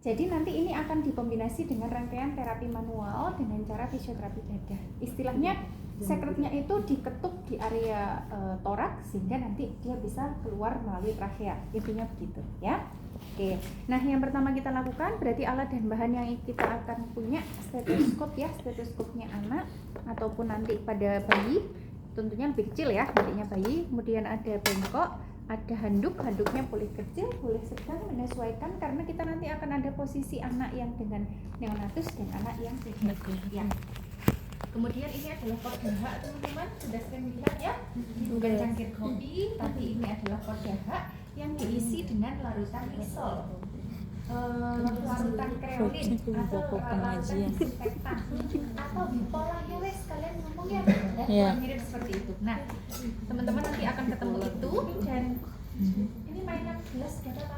Jadi nanti ini akan dikombinasi dengan rangkaian terapi manual dengan cara fisioterapi dada. Istilahnya sekretnya itu diketuk di area toraks sehingga nanti dia bisa keluar melalui trachea. Intinya begitu ya. Oke. Nah, yang pertama kita lakukan berarti alat dan bahan yang kita akan punya stetoskop ya, stetoskopnya anak ataupun nanti pada bayi. Tentunya lebih kecil ya, bentuknya bayi. Kemudian ada bengkok, ada handuknya boleh kecil, boleh sedang, menyesuaikan karena kita nanti akan ada posisi anak yang dengan neonatus dan anak yang pediatris ya. Kemudian ini adalah port dahak teman-teman, sudah sering lihat ya, bukan cangkir kopi, tapi ini adalah port dahak yang diisi dengan larutan isol, larutan kreolin atau larutan disinfektan atau bipolar ya wes, kalian ngomong ya, mirip seperti itu. Nah, teman-teman nanti akan ketemu itu dan ini mainan gelas berapa?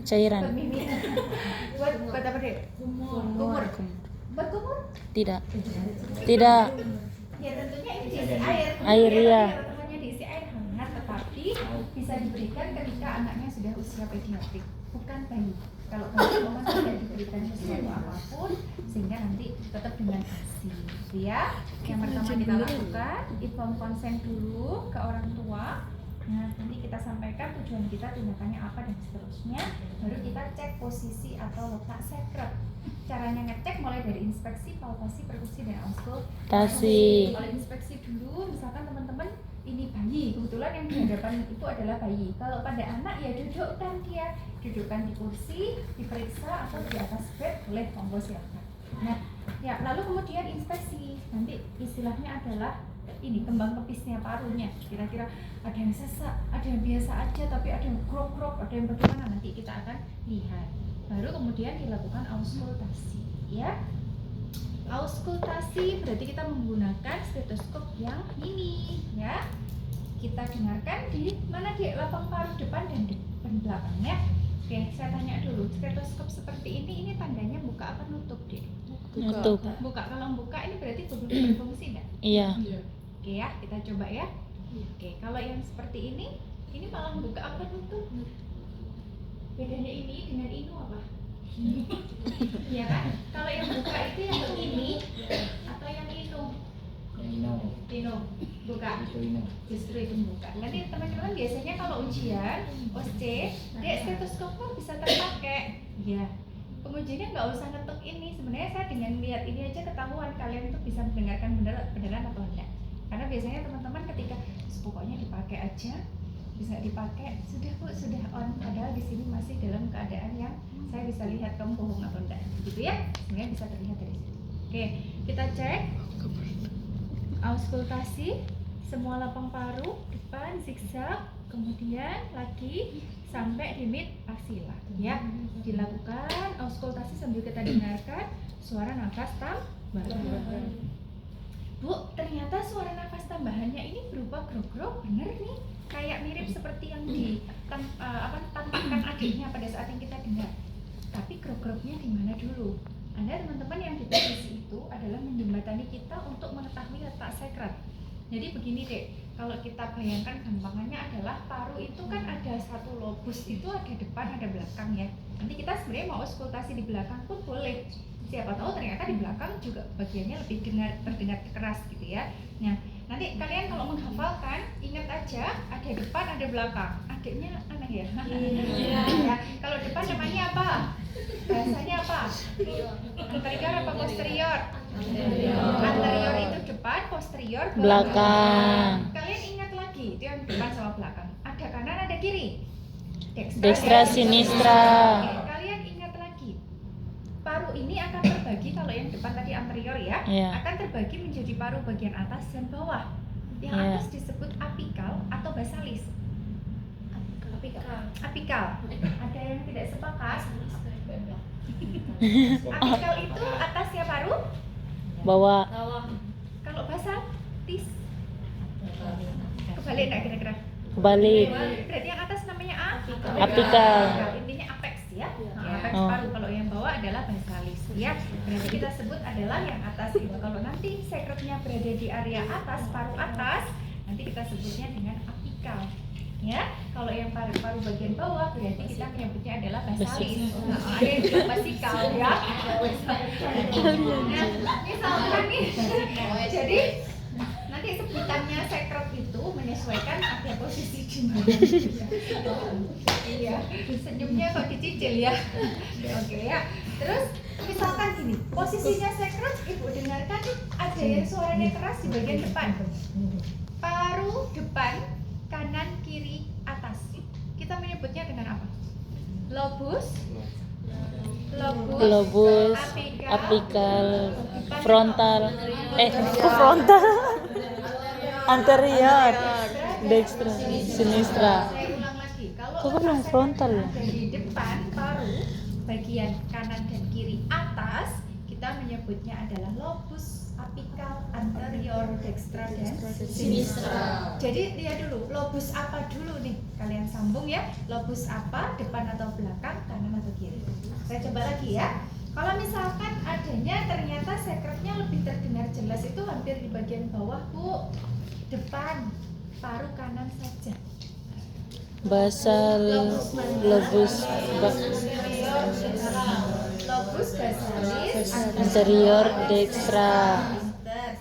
Cairan. Buat apa deh? Kumur. Buat kumur? Tidak. Ya tentunya ini diisi air. Air ya. Teman-temannya diisi air hangat, tetapi bisa diberikan ketika anaknya sudah usia pediatrik, bukan bayi. Kalau bayi memang tidak diberikan sesuatu apapun sehingga nanti tetap dengan ASI. Ya. Yang pertama kita lakukan inform consent dulu ke orang tua. Nah, nanti kita sampaikan tujuan kita, tindakannya apa dan seterusnya. Baru kita cek posisi atau letak sekret. Caranya ngecek mulai dari inspeksi, palpasi, perkusi, dan auskultasi. Kalau inspeksi dulu, misalkan teman-teman ini bayi, kebetulan yang di hadapan itu adalah bayi. Kalau pada anak ya dudukkan dia, dudukkan di kursi, diperiksa atau di atas bed, boleh, monggo silakan. Nah, ya lalu kemudian inspeksi. Nanti istilahnya adalah ini kembang kepisnya, parunya. Kira-kira ada yang sesak, ada yang biasa aja, tapi ada yang krok-krok, ada yang bagaimana, nanti kita akan lihat. Baru kemudian dilakukan auskultasi ya. Auskultasi berarti kita menggunakan stetoskop yang ini ya. Kita dengarkan di mana di lapang paru depan dan belakangnya. Oke, saya tanya dulu, stetoskop seperti ini tandanya buka apa nutup, Dek? Buka. Kalau buka ini berarti berfungsi enggak? Iya. Oke ya, kita coba ya. Oke, kalau yang seperti ini malah buka apa nutup? Bedanya ini dengan ini apa? Iya kan? Kalau yang buka itu yang ini atau yang ini? Ini buka. Justru itu buka. Nanti teman-teman biasanya kalau ujian OSC, stetoskopnya bisa terpakai. Ya. Pengujiannya nggak usah ngetuk ini. Sebenarnya saya dengan lihat ini aja ketahuan kalian tuh bisa mendengarkan beneran atau enggak. Karena biasanya teman-teman ketika pokoknya dipakai aja, bisa dipakai, sudah Bu, sudah on. Padahal di sini masih dalam keadaan yang saya bisa lihat kamu bohong atau enggak, gitu ya. Sebenarnya bisa terlihat dari situ. Oke, kita cek auskultasi semua lapang paru depan zigzag, kemudian lagi sampai di mid aksila ya. Dilakukan auskultasi sambil kita dengarkan suara nafas tambahan. Bu, ternyata suara nafas tambahannya ini berupa grog-grog, bener nih, kayak mirip seperti yang ditampakkan adiknya pada saat yang kita dengar. Tapi grog-grognya di mana dulu? Anda teman-teman yang di posisi itu adalah menjembatani kita untuk mengetahui letak sekret. Jadi begini Dek, kalau kita bayangkan gampangannya adalah paru itu kan ada satu lobus, itu ada depan, ada belakang ya. Nanti kita sebenarnya mau auskultasi di belakang pun boleh. Siapa tahu ternyata di belakang juga bagiannya lebih terdengar keras gitu ya. Nah, nanti kalian kalau menghafalkan, ingat aja ada depan, ada belakang. Adiknya aneh ya? Ya. Kalau depan namanya apa? Bahasanya apa? Anterior apa posterior? Anterior itu depan, posterior belakang. Kalian ingat lagi, itu yang depan sama belakang. Ada kanan, ada kiri. Dextra, sinistra. Kalian ingat lagi. Paru ini akan terbagi, kalau yang depan tadi anterior ya, akan terbagi menjadi paru bagian atas dan bawah. Yang atas disebut apikal atau basalis. Apikal. Ada yang tidak sepakat? Apikal itu atasnya paru, Bawah. kalau basal tis. Kebalik enggak kira-kira? Kebalik. Berarti yang atas namanya Apikal. Intinya apex ya. Apex paru. Kalau yang bawah adalah basalis ya. Berarti kita sebut adalah yang atas itu. Kalau nanti sekretnya berada di area atas, paru atas, nanti kita sebutnya dengan apikal. Ya, kalau yang paru-paru bagian bawah berarti kita menyebutnya adalah basalis. Nah, ada yang bilang basikal ya. Nah, misalkan nih, jadi nanti sebutannya sekret itu menyesuaikan ada posisi di mana. Iya, senyumnya kok dicicil ya. Oke ya. Terus misalkan gini, posisinya sekret ibu dengarkan ada yang suaranya keras di bagian depan. Paru depan, kanan, kiri, atas. Kita menyebutnya dengan apa? Lobus, Globus, apikal, frontal. Kok frontal? Anterior, dextra, sinistra. Saya ulang lagi. Kalau Kok belum frontal ya? dari depan paru bagian kanan dan kiri atas kita menyebutnya adalah lobus apikal anterior dextra dan sinistra. Jadi lihat dulu lobus apa dulu nih, kalian sambung ya. Lobus apa, depan atau belakang, kanan atau kiri. Saya coba lagi ya. Kalau misalkan adanya ternyata sekretnya lebih terdengar jelas itu hampir di bagian bawah Bu, depan paru kanan saja. Basal, lobus, Lobus basalis anterior, dextra.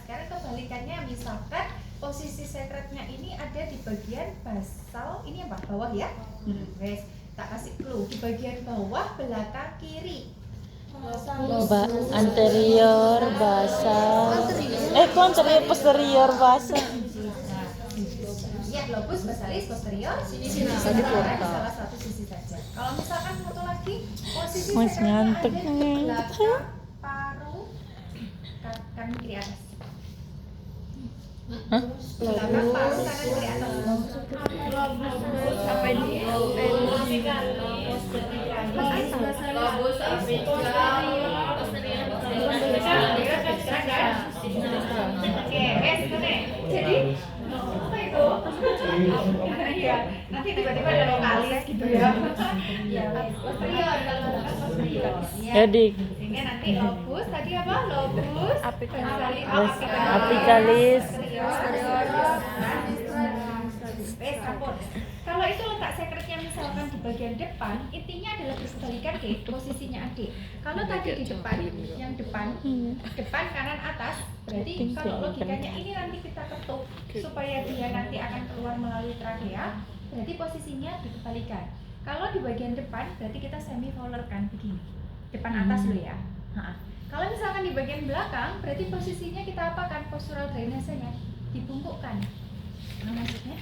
Sekarang kebalikannya, misalkan posisi sekretnya ini ada di bagian basal, ini apa? Bawah ya? Guys, tak kasih clue. Di bagian bawah belakang kiri. Anterior, basal. Kok anterior, posterior, basal. Ya, lobus basalis posterior salah satu sisi saja. Kalau misalkan satu lagi posisi Mas sekretnya ngantuk ada di nih. belakang paru kanan kiri atas. Hah? Belakang paru kanan kiri atas. Sampai di lobus Oke, jadi apa itu? Ya, nanti tiba-tiba ada vokalis gitu ya. Ya, posterior kalau katakan posterior. Ya. Jadi Sehingga nanti lobus tadi apa? Lobus apikalis. Kalau itu letak sekretnya misalkan di bagian depan, intinya adalah berbalikan deh posisinya adik. Kalau tadi di depan, yang depan kanan atas, berarti kalau logikanya ini nanti kita ketuk supaya dia nanti akan keluar melalui trachea, berarti posisinya dikembalikan. Kalau di bagian depan, berarti kita semivolar kan begini, depan atas dulu ya. Kalau misalkan di bagian belakang, berarti posisinya kita apakan? Postural drainasenya dibungkukkan. Nah, maksudnya?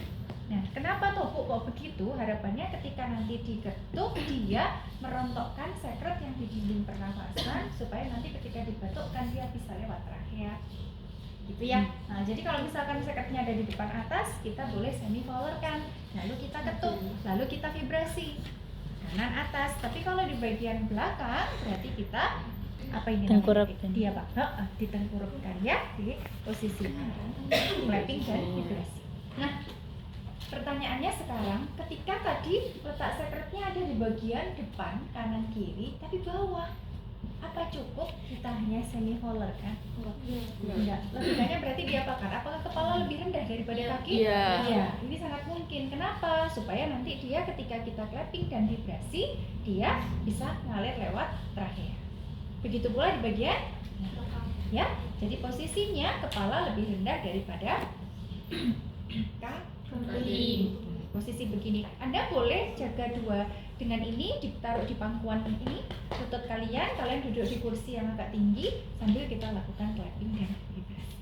Nah, kenapa tuh Bu kok begitu? Harapannya ketika nanti diketuk dia merontokkan sekret yang di dinding pernafasan supaya nanti ketika dibatukkan dia bisa lewat trachea. Gitu ya. Nah, jadi kalau misalkan sekretnya ada di depan atas, kita boleh semivolar kan. Lalu kita ketuk, lalu kita vibrasi. Kanan atas. Tapi kalau di bagian belakang berarti kita apa ini namanya? Dia Pak. Ditengkurupkan ya di posisi clapping dan vibrasi. Nah, pertanyaannya sekarang, ketika tadi letak sekretnya ada di bagian depan, kanan, kiri, tapi bawah, apa cukup kita hanya semivolar kan? Enggak. Logikanya berarti diapakan? Apakah kepala lebih rendah daripada kaki? Iya. Ini sangat mungkin. Kenapa? Supaya nanti dia ketika kita clapping dan vibrasi, dia bisa ngalir lewat trachea. Begitu pula di bagian ya. Jadi posisinya kepala lebih rendah daripada kaki. Posisi begini. Anda boleh jaga dua. Dengan ini ditaruh di pangkuan ini, lutut kalian duduk di kursi yang agak tinggi sambil kita lakukan clapping dan vibrasi.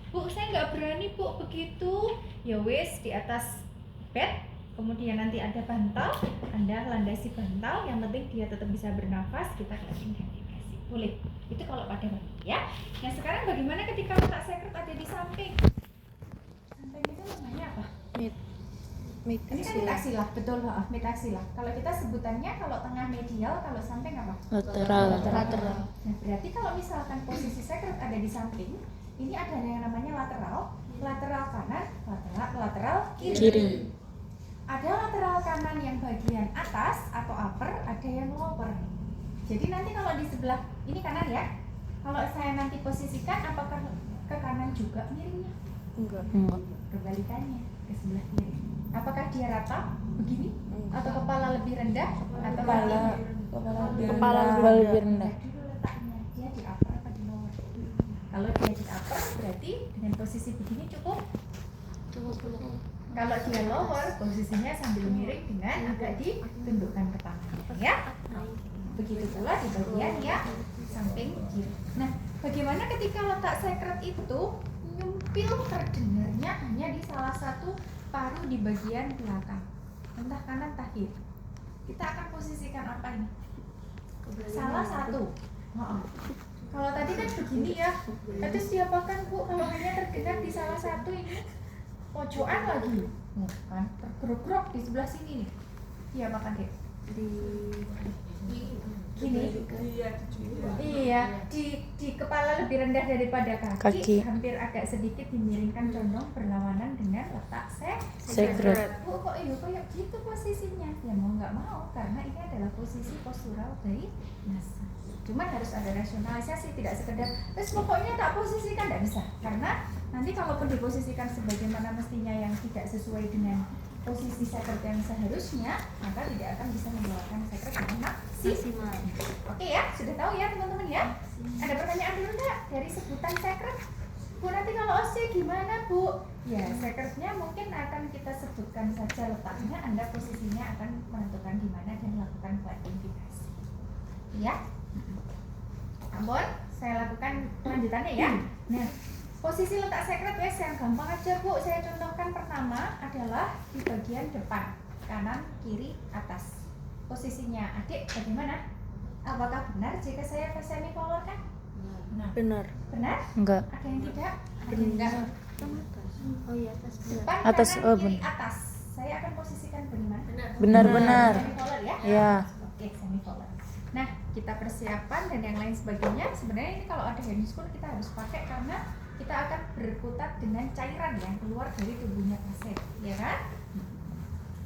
Bu, saya nggak berani Bu begitu. Ya wes, di atas bed, kemudian nanti ada bantal, Anda landasi bantal. Yang penting dia tetap bisa bernafas, kita clapping dan vibrasi. Boleh. Itu kalau pada bayi ya. Nah sekarang bagaimana ketika letak sekret ada di samping? Samping itu namanya apa? Ini kan metaksila, betul Pak, metaksila. Kalau kita sebutannya kalau tengah medial, kalau samping apa? Lateral. Nah, berarti kalau misalkan posisi sekret ada di samping, ini ada yang namanya lateral kanan, lateral kiri. Ada lateral kanan yang bagian atas atau upper, ada yang lower. Jadi nanti kalau di sebelah ini kanan ya, kalau saya nanti posisikan, apakah ke kanan juga miringnya? Enggak. Kebalikannya ke sebelah kiri. Apakah dia rata begini atau kepala lebih rendah atau Kepala lebih rendah. Dulu letaknya dia di upper apa di lower? Kalau dia di upper berarti dengan posisi begini cukup. Kalau dia lower posisinya sambil miring dengan agak ditundukkan ke tangannya ya. Begitu pula di bagian yang samping kiri. Nah, bagaimana ketika letak sekret itu nyumpil terdengarnya hanya di salah satu paru di bagian belakang, entah kanan entah kiri. Kita akan posisikan apa ini? Salah satu. Kalau tadi kan begini ya, terus diapakan Bu kalau hanya terdengar di salah satu ini pojokan lagi, kan tergerok-gerok di sebelah sini nih. Diapakan deh? Gini. Iya, di kepala lebih rendah daripada kaki. Hampir agak sedikit dimiringkan condong berlawanan dengan letak sekret. Bu kok kayak gitu posisinya? Ya mau nggak mau karena ini adalah posisi postural dari nasa. Cuman harus ada rasionalisasi, tidak sekedar terus pokoknya tak posisikan, tidak bisa. Karena nanti kalaupun diposisikan sebagaimana mestinya yang tidak sesuai dengan posisi sekret yang seharusnya, maka tidak akan bisa membawakan sekret dengan maksimal. Oke ya, sudah tahu ya teman-teman ya? Ada pertanyaan dulu nggak dari sebutan sekret? Bu, nanti kalau OC gimana Bu? Ya, sekretnya mungkin akan kita sebutkan saja letaknya, Anda posisinya akan menentukan di mana dan melakukan klarifikasi. Ya? Namun, saya lakukan lanjutannya ya. Nah, posisi letak sekret wes yang gampang aja Bu. Saya contohkan pertama adalah di bagian depan, kanan, kiri, atas. Posisinya adik bagaimana? Apakah benar jika saya semicolor kan? Benar. Benar? Enggak. Ada yang tidak? Ada yang enggak? Oh iya, atas benar. Depan, Atas, kanan, oh, kiri, benar. atas. Saya akan posisikan bagaimana? Benar. Semicolor ya? Ya. Oke, semicolor. Nah, kita persiapan dan yang lain sebagainya. Sebenarnya ini kalau ada hand school kita harus pakai karena kita akan berkutat dengan cairan yang keluar dari tubuhnya pasien, ya kan?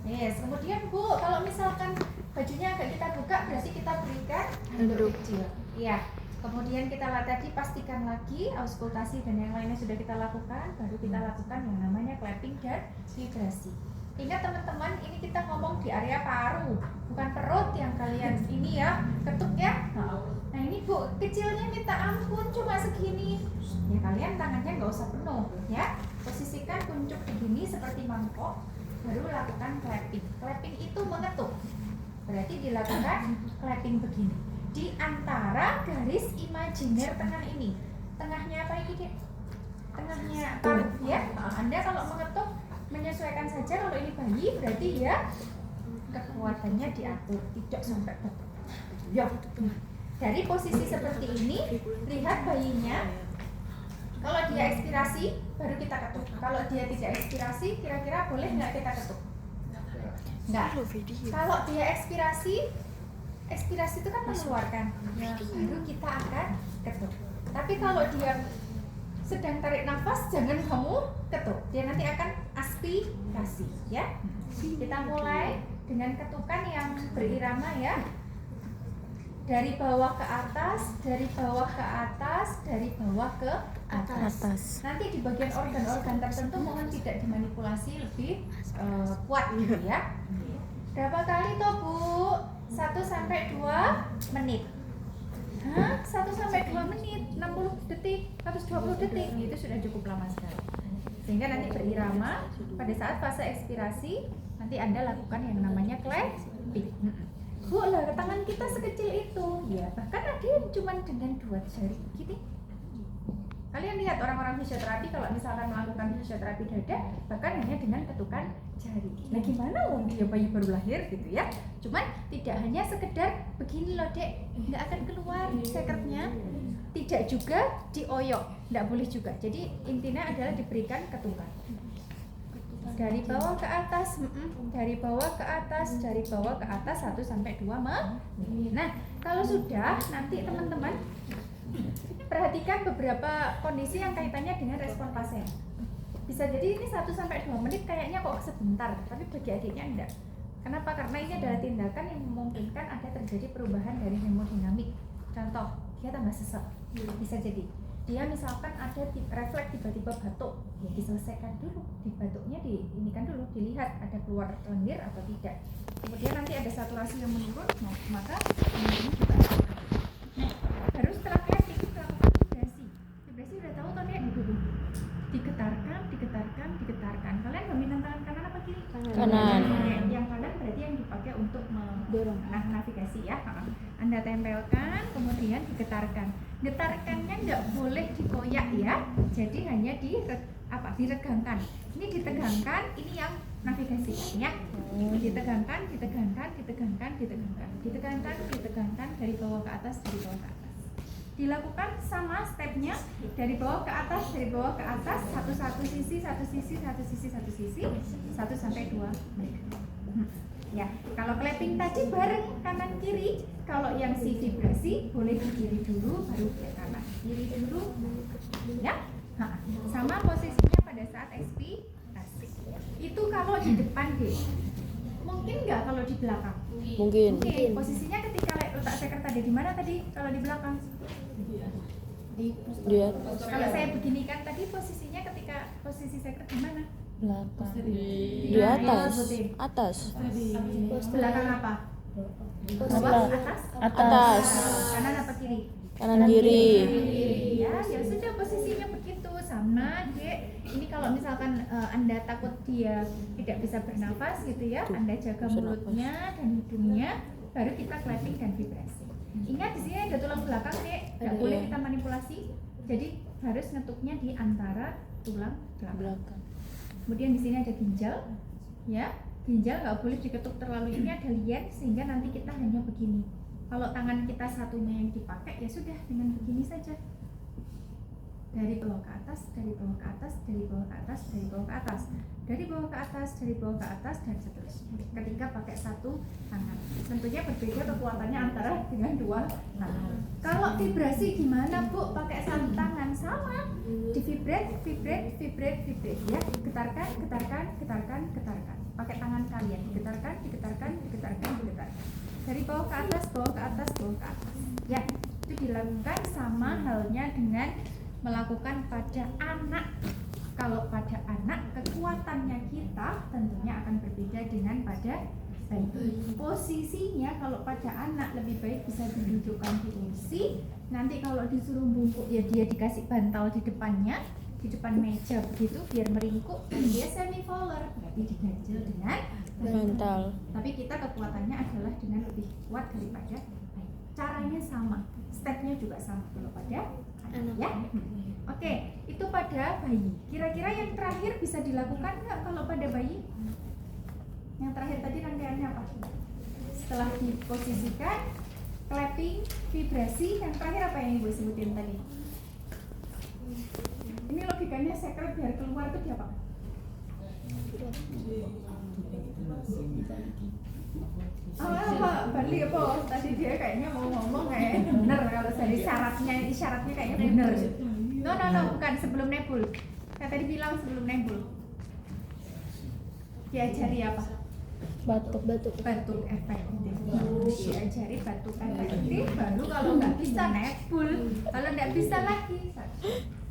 Yes, kemudian Bu, kalau misalkan bajunya agak kita buka, berarti kita berikan handuk kecil. Iya. Kemudian kita tadi pastikan lagi auskultasi dan yang lainnya sudah kita lakukan, baru kita lakukan yang namanya clapping dan vibrasi. Ingat teman-teman, ini kita ngomong di area paru, bukan perut yang kalian ini ya, ketuk ya. Nah ini Bu, kecilnya minta ampun cuma segini. Ya kalian tangannya nggak usah penuh ya. Posisikan kuncup begini seperti mangkok, baru lakukan clapping. Clapping itu mengetuk. Berarti dilakukan clapping begini. Di antara garis imajiner tengah ini. Tengahnya apa ini, Dek? Tengahnya paru ya. Anda kalau mengetuk menyesuaikan saja, kalau ini bayi berarti ya kekuatannya diatur, tidak sampai betul. Ya. Dari posisi seperti ini, lihat bayinya. Kalau dia ekspirasi, baru kita ketuk. Kalau dia tidak ekspirasi, kira-kira boleh nggak kita ketuk? Nggak. Kalau dia ekspirasi itu kan mengeluarkan. Baru kita akan ketuk. Tapi kalau dia sedang tarik nafas, jangan kamu ketuk. Dia nanti akan aspirasi, ya. Kita mulai dengan ketukan yang berirama ya. Dari bawah ke atas, dari bawah ke atas, dari bawah ke atas. Nanti di bagian organ-organ tertentu mohon tidak dimanipulasi lebih kuat gitu ya. Berapa kali toh Bu? 1 sampai 2 menit. 1 sampai 2 menit, 60 detik, 120 detik, itu sudah cukup lama sekali. Sehingga nanti berirama pada saat fase ekspirasi, nanti Anda lakukan yang namanya clapping. Bu, lah tangan kita sekecil itu, ya bahkan ada yang cuma dengan 2 jari gini. Kalian lihat orang-orang fisioterapi kalau misalkan melakukan fisioterapi dada, bahkan hanya dengan ketukan jari. Nah gimana loh dia bayi baru lahir gitu ya? Cuman tidak hanya sekedar begini loh Dek, nggak akan keluar sekretnya. Tidak juga dioyok, nggak boleh juga. Jadi intinya adalah diberikan ketukan. Dari bawah ke atas, dari bawah ke atas, dari bawah ke atas 1 sampai 2 menit. Nah, kalau sudah nanti teman-teman perhatikan beberapa kondisi yang kaitannya dengan respon pasien. Bisa jadi ini 1 sampai 2 menit kayaknya kok sebentar, tapi bagi adiknya enggak. Kenapa? Karena ini adalah tindakan yang memungkinkan ada terjadi perubahan dari hemodinamik. Contoh, dia tambah sesek. Bisa jadi dia misalkan ada refleks tiba-tiba batuk, ya diselesaikan dulu, di batuknya ini kan dulu dilihat ada keluar lendir atau tidak. Kemudian nanti ada saturasi yang menurun, nah, maka ini juga. Nah, baru setelah clapping melakukan vibrasi. Vibrasi udah tahu kan ya, digetarkan. Kalian dominan tangan kanan apa kiri? Kanan. Yang kanan berarti yang dipakai untuk mendorong navigasi ya. Anda tempelkan, kemudian digetarkan. Getarkannya nggak boleh dikoyak ya. Jadi hanya diregangkan. Ini ditegangkan, ini yang navigasi ya. Ditegangkan dari bawah ke atas, dilakukan sama stepnya dari bawah ke atas, satu sisi, 1 sampai 2 menit. Ya, kalau clapping tadi bareng kanan kiri, kalau yang si vibrasi boleh di kiri dulu baru ke kanan, kiri dulu, ya. Sama posisinya pada saat ekspirasi. Itu kalau di depan deh. Mungkin nggak kalau di belakang? Mungkin. Posisinya ketika letak sekret tadi di mana tadi? Kalau di belakang? Di atas. Kalau saya begini kan tadi posisinya ketika posisi sekret di mana? Belakang. Di Nah, atas. sebutin. Atas. Belakang apa? Bawah, atas? Atas. Kanan apa kiri? Kanan kiri. Ya sudah posisinya begitu sama Dek. Ini kalau misalkan Anda takut dia tidak bisa bernafas gitu ya, Anda jaga mulutnya dan hidungnya, baru kita clapping dan vibrasi. Ingat di sini ada tulang belakang Dek, nggak boleh kita manipulasi. Jadi harus ngetuknya di antara tulang belakang. Kemudian di sini ada ginjal, ya. Ginjal nggak boleh diketuk terlalu, ini ada lien sehingga nanti kita hanya begini. Kalau tangan kita satunya yang dipakai ya sudah dengan begini saja. Dari bawah ke atas, dan seterusnya. Ketika pakai satu tangan, tentunya berbeda kekuatannya antara dengan dua tangan. Kalau vibrasi gimana Bu? Pakai satu tangan sama, di vibrate ya. Getarkan. Pakai tangan kalian, getarkan. Dari bawah ke atas. Ya, itu dilakukan sama halnya dengan melakukan pada anak. Kalau pada anak kekuatannya kita tentunya akan berbeda dengan pada bayi. Posisinya kalau pada anak lebih baik bisa didudukkan di kursi. Nanti kalau disuruh bungkuk ya dia dikasih bantal di depannya, di depan meja begitu biar meringkuk dan dia semi roller, berarti diganjel dengan Bantal. Tapi kita kekuatannya adalah dengan lebih kuat daripada bayi. Caranya sama, stepnya juga sama kalau pada anak ya. Oke, itu pada bayi. Kira-kira yang terakhir bisa dilakukan nggak kalau pada bayi? Yang terakhir tadi rangkaiannya apa? Setelah diposisikan, clapping, vibrasi, yang terakhir apa yang Ibu sebutin tadi? Ini logikanya sekret biar keluar itu apa? Balik apa? Tadi dia kayaknya mau ngomong kayak bener kalau dari isyaratnya kayaknya bener. No, bukan sebelum nebul. Saya tadi bilang sebelum nebul. Diajari apa? Batuk. Batuk efektif. Diajari batuk efektif. Baru kalau nggak bisa nebul. Kalau nggak bisa lagi.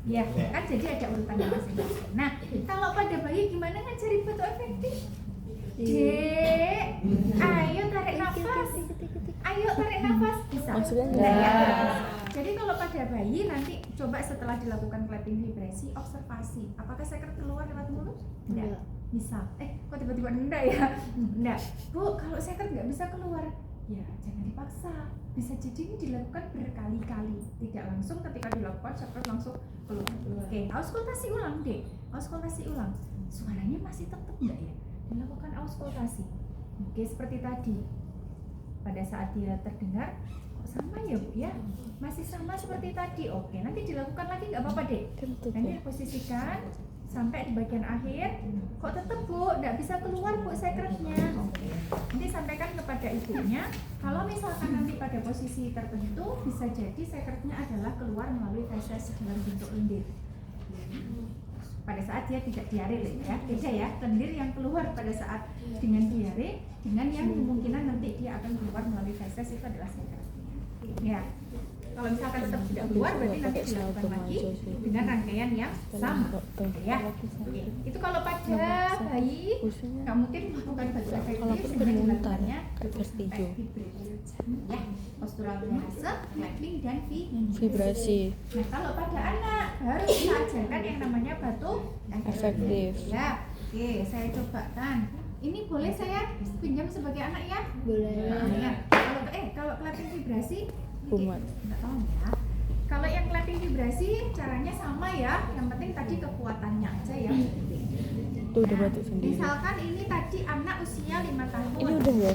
Ya, kan jadi ada urutannya masing-masing. Nah, kalau pada bayi gimana ngajari batuk efektif? Dek, ayo tarik nafas. Bisa. Maksudnya Jadi kalau pada bayi nanti coba setelah dilakukan clapping vibrasi, observasi. Apakah sekret keluar lewat mulut? Enggak. Bisa. Kok tiba-tiba enggak ya? Enggak. Bu, kalau sekret nggak bisa keluar, ya jangan dipaksa. Bisa jadi ini dilakukan berkali-kali, tidak langsung ketika dilakukan sekret langsung keluar. Oke, auskultasi ulang deh. Suaranya masih tetap enggak ya? Dilakukan auskultasi. Oke, seperti tadi. Pada saat dia terdengar, kok sama ya Bu ya? Masih sama seperti tadi. Oke, nanti dilakukan lagi nggak apa-apa deh. Nanti diposisikan sampai di bagian akhir. Kok tetap Bu, nggak bisa keluar Bu sekretnya. Oke. Nanti sampaikan kepada ibunya. Kalau misalkan nanti pada posisi tertentu, bisa jadi sekretnya adalah keluar melalui feses dalam bentuk lendir. Pada saat dia tidak diare ya, beda ya, lendir yang keluar pada saat dengan diare dengan yang kemungkinan nanti dia akan keluar melalui feses itu adalah sekretnya. Ya, Kalau misalkan tetap tidak keluar, berarti nanti Pakai dilakukan saltum lagi aja sih. dengan rangkaian yang sama. Ya, oke. Itu kalau pada bayi nggak mungkin melakukan batu efektif Kalau aku dengan bermutar, dilakukannya kayak vertigo. ya, postural blase, clapping dan Vibrasi. Nah, kalau pada anak baru kita ajarkan yang namanya batu Efektif. Ya, oke, saya cobakan. Ini boleh saya pinjam sebagai anak ya? Boleh. Nah, ya. Kalau clapping vibrasi, Umat. nggak tahu ya. Kalau yang clapping vibrasi caranya sama ya. Yang penting tadi kekuatannya aja ya. Tuh udah batuk sendiri. Misalkan ini tadi anak usia 5 tahun. Ini udah ya?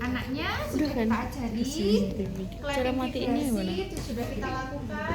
Anaknya sudah kan? kita ajari Cara clapping matiinnya vibrasi gimana? itu sudah kita lakukan.